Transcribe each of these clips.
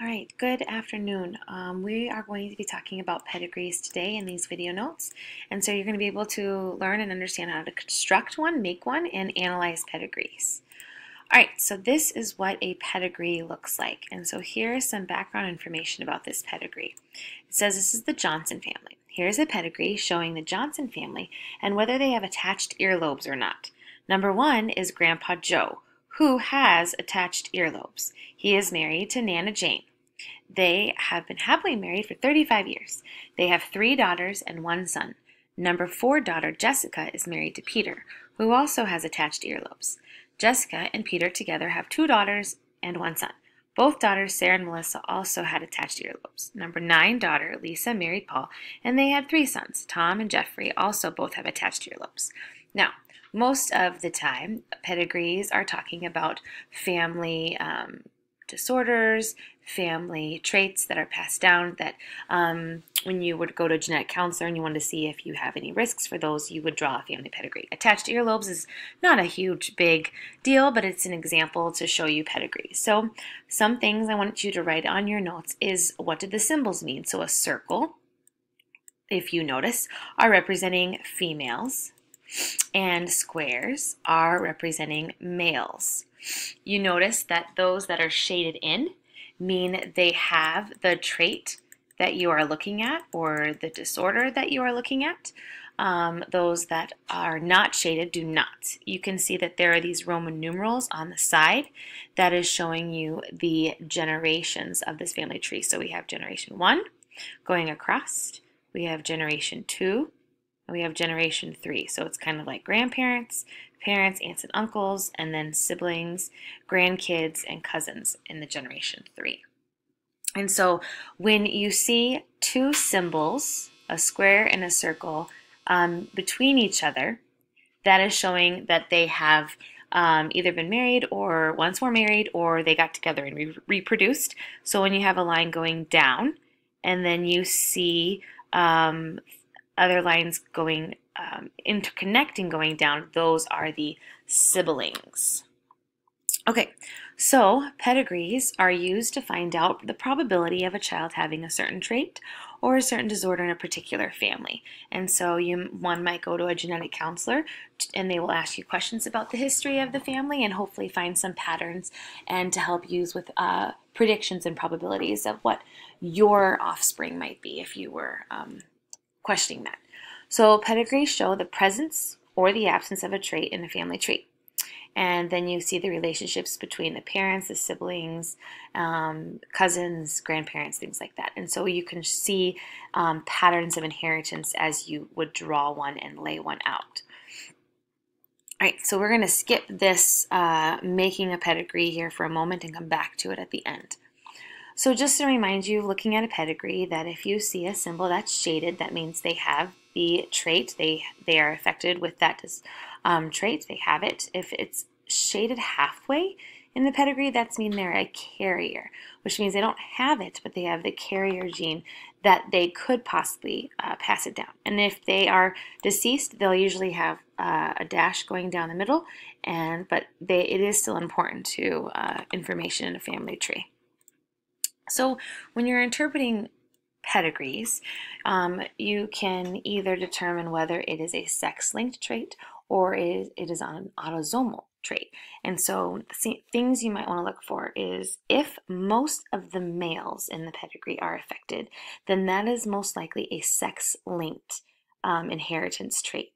All right, good afternoon. We are going to be talking about pedigrees today in these video notes. And so you're going to be able to learn and understand how to construct one, make one, and analyze pedigrees. All right, so this is what a pedigree looks like. And so here's some background information about this pedigree. It says this is the Johnson family. Here's a pedigree showing the Johnson family and whether they have attached earlobes or not. Number one is Grandpa Joe, who has attached earlobes. He is married to Nana Jane. They have been happily married for 35 years. They have 3 daughters and 1 son. Number 4 daughter, Jessica, is married to Peter, who also has attached earlobes. Jessica and Peter together have 2 daughters and 1 son. Both daughters, Sarah and Melissa, also had attached earlobes. Number 9 daughter, Lisa, married Paul, and they had 3 sons. Tom and Jeffrey also both have attached earlobes. Now, most of the time, pedigrees are talking about family disorders, family traits that are passed down that when you would go to a genetic counselor and you wanted to see if you have any risks for those, you would draw a family pedigree. Attached earlobes is not a huge, big deal, but it's an example to show you pedigrees. So some things I want you to write on your notes is what did the symbols mean? So a circle, if you notice, are representing females, and squares are representing males. You notice that those that are shaded in mean they have the trait that you are looking at or the disorder that you are looking at. Those that are not shaded do not. You can see that there are these Roman numerals on the side that is showing you the generations of this family tree. So we have generation 1 going across, we have generation 2, and we have generation 3. So it's kind of like grandparents, parents, aunts and uncles, and then siblings, grandkids, and cousins in the generation 3. And so when you see 2 symbols, a square and a circle, between each other, that is showing that they have either been married or once were married or they got together and reproduced. So when you have a line going down and then you see other lines going interconnecting going down, those are the siblings. Okay, so pedigrees are used to find out the probability of a child having a certain trait or a certain disorder in a particular family. And so one might go to a genetic counselor and they will ask you questions about the history of the family and hopefully find some patterns and to help use with predictions and probabilities of what your offspring might be if you were questioning that. So pedigrees show the presence or the absence of a trait in a family tree. And then you see the relationships between the parents, the siblings, cousins, grandparents, things like that. And so you can see patterns of inheritance as you would draw one and lay one out. All right, so we're going to skip this making a pedigree here for a moment and come back to it at the end. So just to remind you, looking at a pedigree, that if you see a symbol that's shaded, that means they have the trait. They are affected with that trait. They have it. If it's shaded halfway in the pedigree, that's mean they're a carrier, which means they don't have it, but they have the carrier gene that they could possibly pass it down. And if they are deceased, they'll usually have a dash going down the middle, but it is still important to information in a family tree. So when you're interpreting pedigrees, you can either determine whether it is a sex-linked trait or it is on an autosomal trait. And so things you might want to look for is if most of the males in the pedigree are affected, then that is most likely a sex-linked inheritance trait.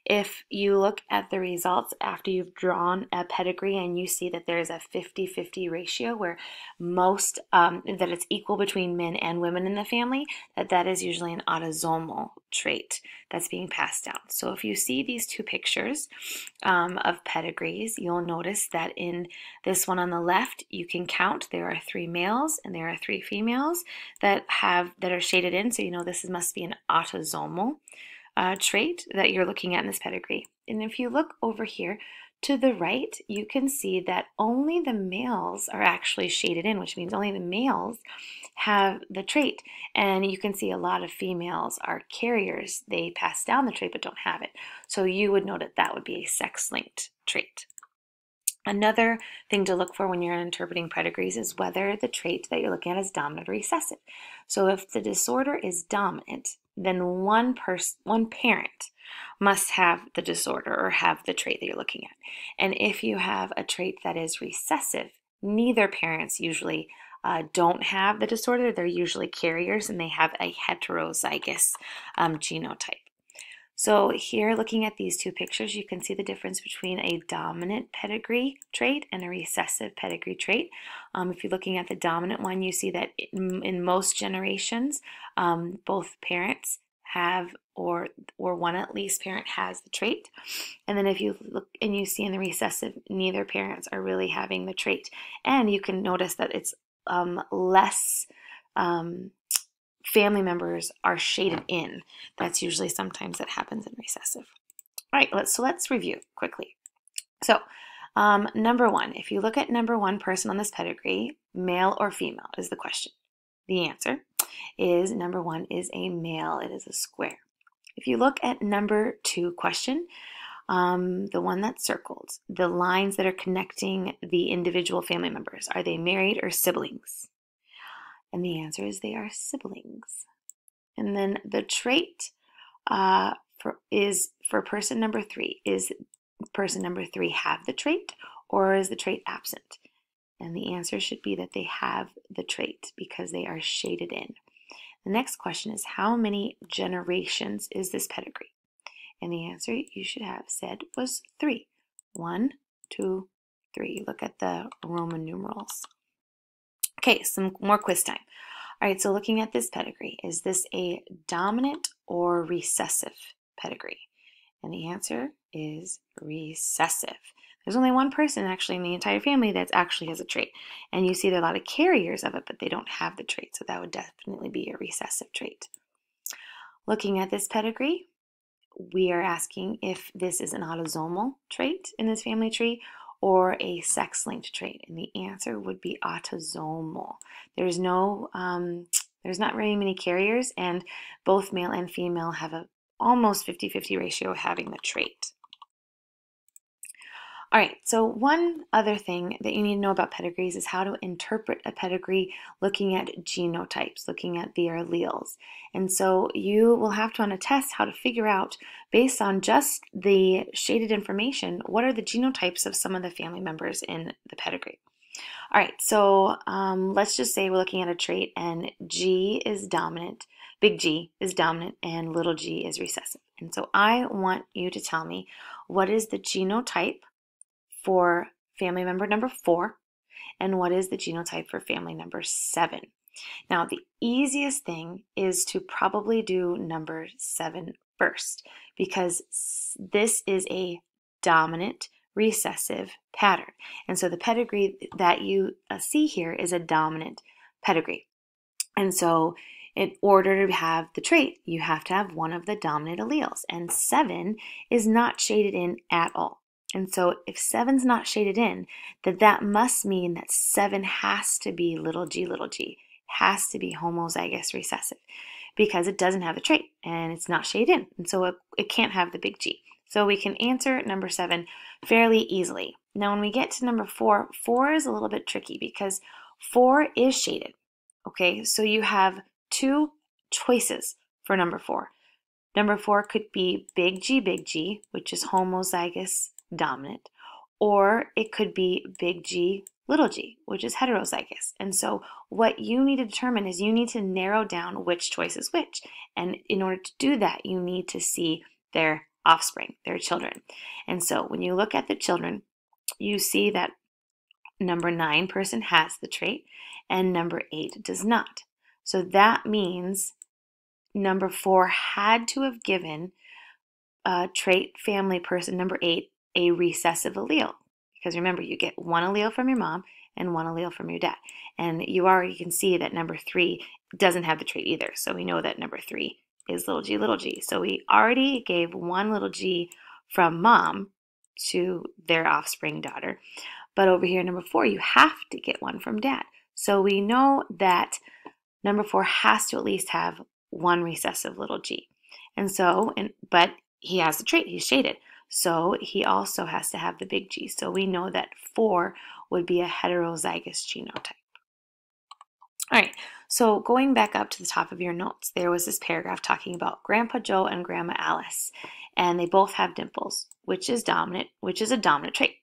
If you look at the results after you've drawn a pedigree and you see that there's a 50-50 ratio where that it's equal between men and women in the family, that is usually an autosomal trait that's being passed down. So if you see these 2 pictures of pedigrees, you'll notice that in this one on the left, you can count there are 3 males and there are 3 females that are shaded in, so you know this must be an autosomal trait that you're looking at in this pedigree. And if you look over here to the right, you can see that only the males are actually shaded in, which means only the males have the trait. And you can see a lot of females are carriers. They pass down the trait but don't have it. So you would know that that would be a sex-linked trait. Another thing to look for when you're interpreting pedigrees is whether the trait that you're looking at is dominant or recessive. So if the disorder is dominant, then one parent must have the disorder or have the trait that you're looking at. And if you have a trait that is recessive, neither parents usually don't have the disorder. They're usually carriers and they have a heterozygous genotype. So here, looking at these two pictures, you can see the difference between a dominant pedigree trait and a recessive pedigree trait. If you're looking at the dominant one, you see that in most generations, both parents have, or one at least parent has the trait. And then if you look and you see in the recessive, neither parents are really having the trait. And you can notice that it's less family members are shaded in. That's usually sometimes that happens in recessive. All right, let's review quickly. So number one, if you look at number one person on this pedigree, male or female is the question. The answer is number one is a male. It is a square. If you look at number two question, the one that's circled, the lines that are connecting the individual family members, are they married or siblings? And the answer is they are siblings. And then the trait for person number three. Is person number three have the trait, or is the trait absent? And the answer should be that they have the trait because they are shaded in. The next question is, how many generations is this pedigree? And the answer you should have said was 3. 1, 2, 3. Look at the Roman numerals. Okay, some more quiz time. All right, so looking at this pedigree, is this a dominant or recessive pedigree? And the answer is recessive. There's only one person actually in the entire family that actually has a trait. And you see there are a lot of carriers of it, but they don't have the trait. So that would definitely be a recessive trait. Looking at this pedigree, we are asking if this is an autosomal trait in this family tree or a sex-linked trait, and the answer would be autosomal. There's not very many carriers, and both male and female have a almost 50-50 ratio of having the trait. All right, so one other thing that you need to know about pedigrees is how to interpret a pedigree looking at genotypes, looking at their alleles. And so you will have to on a test how to figure out, based on just the shaded information, what are the genotypes of some of the family members in the pedigree. All right, so let's just say we're looking at a trait and G is dominant, big G is dominant, and little g is recessive. And so I want you to tell me, what is the genotype for family member number 4, and what is the genotype for family number 7? Now, the easiest thing is to probably do number 7 first, because this is a dominant recessive pattern. And so the pedigree that you see here is a dominant pedigree. And so in order to have the trait, you have to have one of the dominant alleles. And 7 is not shaded in at all. And so if 7's not shaded in, then that must mean that 7 has to be little g, has to be homozygous recessive, because it doesn't have the trait and it's not shaded in. And so it can't have the big G. So we can answer number 7 fairly easily. Now when we get to number 4, 4 is a little bit tricky because 4 is shaded. Okay, so you have 2 choices for number 4. Number 4 could be big G, which is homozygous dominant, or it could be big G, little g, which is heterozygous. And so what you need to determine is you need to narrow down which choice is which. And in order to do that, you need to see their offspring, their children. And so when you look at the children, you see that number 9 person has the trait and number 8 does not. So that means number 4 had to have given trait family person number 8 a recessive allele. Because remember, you get one allele from your mom and one allele from your dad. And you already can see that number 3 doesn't have the trait either. So we know that number 3 is little g. So we already gave one little g from mom to their offspring daughter. But over here, number 4, you have to get one from dad. So we know that number 4 has to at least have one recessive little g. And so, but he has the trait, he's shaded. So he also has to have the big G. So we know that 4 would be a heterozygous genotype. All right, so going back up to the top of your notes, there was this paragraph talking about Grandpa Joe and Grandma Alice, and they both have dimples, which is a dominant trait.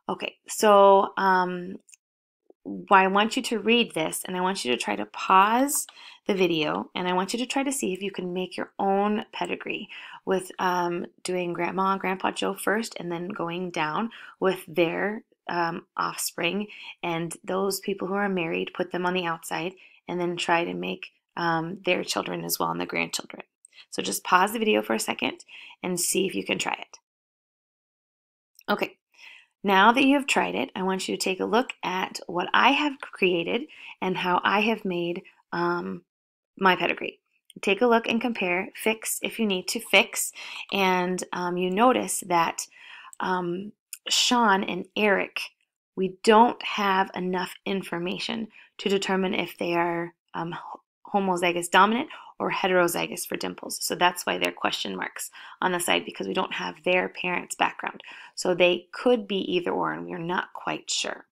Okay, so I want you to read this, and I want you to try to pause the video, and I want you to try to see if you can make your own pedigree with doing Grandma and Grandpa Joe first, and then going down with their offspring, and those people who are married, put them on the outside, and then try to make their children as well and the grandchildren. So just pause the video for a second and see if you can try it. Okay. Now that you have tried it, I want you to take a look at what I have created and how I have made my pedigree. Take a look and compare, fix if you need to fix, and you notice that Sean and Eric, we don't have enough information to determine if they are homozygous dominant or heterozygous for dimples. So that's why they're question marks on the side, because we don't have their parents' background. So they could be either or, and we're not quite sure.